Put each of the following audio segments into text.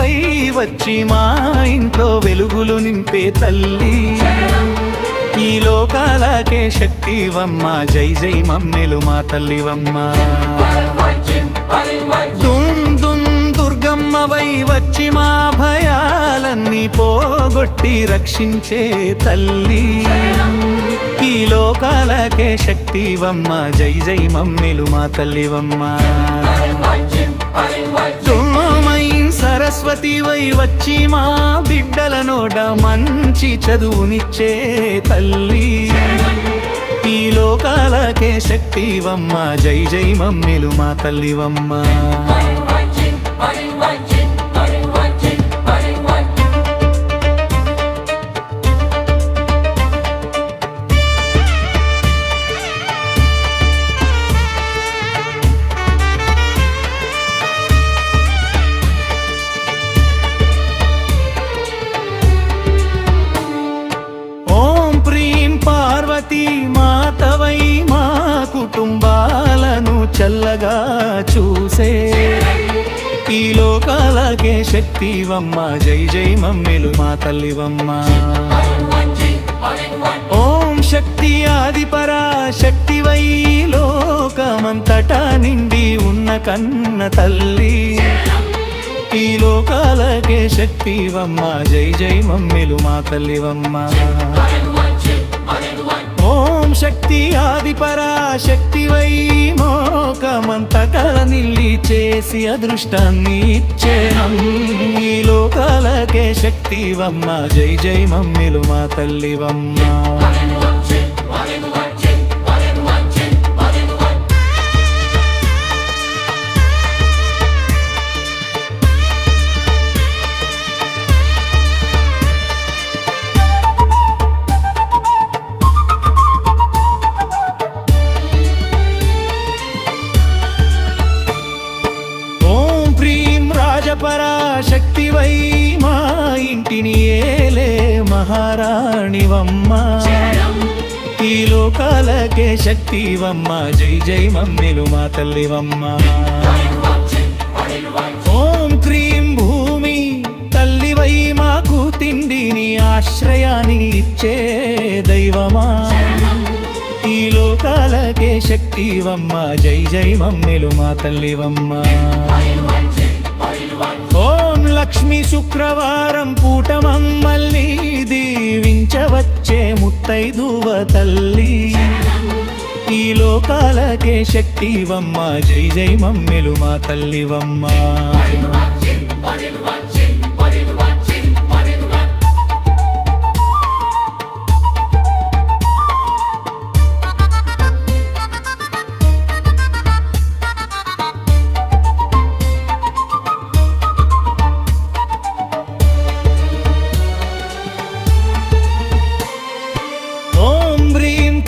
సరస్వతివై వచ్చి మా ఇంట్లో వెలుగులు నింపే తల్లి ఈ లోకాలకే శక్తివమ్మ జై జై మమ్మెలు మా తల్లివమ్మ దుర్గమ్మవై వచ్చి మా భయాలన్నీ పోగొట్టి రక్షించే తల్లి ఈ లోకాలకే శక్తివమ్మ జై జై మమ్మెలు మా తల్లివమ్మ సరస్వతివై వచ్చి మా బిడ్డల నోట మంచి చదువునిచ్చే తల్లి ఈ లోకాలకే శక్తివమ్మ జై జై మమ్మెలు మా తల్లివమ్మ మాతవై మా కుటుంబాలను చల్లగా చూసే ఈ లోకాలకే శక్తివమ్మ జై జై మమ్మెలు మా తల్లివమ్మ ఓం శక్తి ఆది పరాశక్తివై లోకమంతటా నిండి ఉన్న కన్న తల్లి ఈ లోకాలకే శక్తివమ్మ జై జై మమ్మెలు మా తల్లివమ్మ ఓం శక్తి ఆది పరాశక్తివై మోకమంతట నిల్లి చేసి అదృష్టాన్ని ఇచ్చే ఈ లోకాలకే శక్తివమ్మ జై జై మమ్మెలు మా తల్లివమ్మ పరాశక్తివై మా ఇంటిని ఏలే మహారాణివమ్మ ఈ లోకాలకే శక్తివమ్మ జై జై మమ్మెలు మా తల్లివమ్మ ఓం క్రీం భూమి తల్లివై మాకు తిండిని ఆశ్రయాన్ని ఇచ్చే దైవమా ఈ లోకాలకే శక్తివమ్మ జై జై మమ్మెలు మా తల్లివమ్మ ఓం లక్ష్మి శుక్రవారం పూట మమ్మల్ని దీవించవచ్చే ముత్తైదువ తల్లి ఈ లోకాలకే శక్తివమ్మ జై జై మమ్మెలు మా తల్లివమ్మ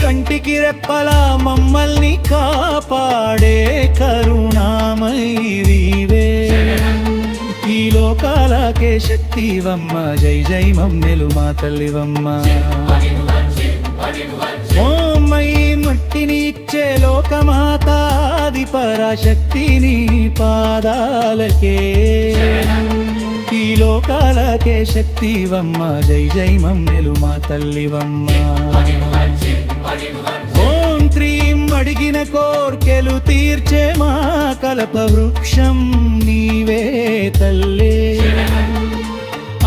కంటికి రెప్పలా మమ్మల్ని కాపాడే కరుణామయీవే ఈ లోకాలకే శక్తివమ్మ జై జై మమ్మెలు మా తల్లివమ్మ ఓమై మట్టిని ఇచ్చే లోకమాత ఆది పరాశక్తిని పాదాలకే ఈ లోకాలకే శక్తివమ్మ జై జై మమ్మెలు మా తల్లివమ్మ ఓం క్రీం అడిగిన కోర్కెలు తీర్చే మా కల్ప వృక్షం నీవే తల్లే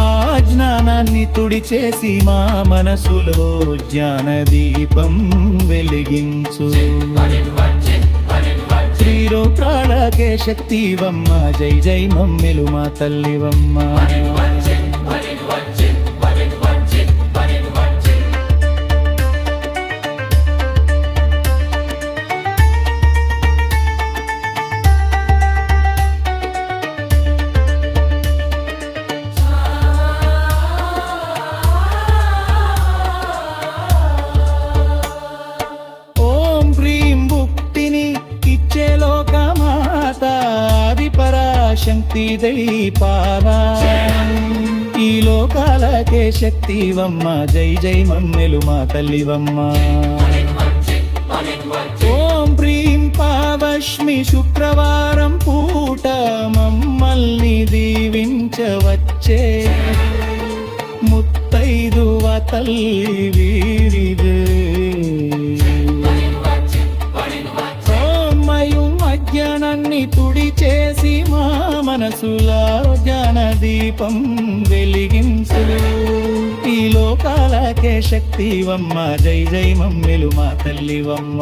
ఆ జ్ఞానాన్ని తుడిచేసి మా మనసులో జ్ఞాన దీపం వెలిగించు శ్రీలోకాలకే శక్తివమ్మ జై జై మమ్మెలు మా తల్లివమ్మ శక్తి దైపానా ఈ లోకాలకే శక్తివమ్మ జై జై మమ్మెలు మా తల్లివమ్మ ఓం ప్రీం పావష్మి శుక్రవారం పూట మమ్మల్ని దీవించవ తీర్చే ముత్తైదువ తల్లి వీరిదే అజ్ఞానాన్ని తుడి చేసి మా మనసులా జ్ఞాన దీపం వెలిగించు ఈ లోకాలకే శక్తివమ్మ జై జై మమ్మెలు మా తల్లివమ్మ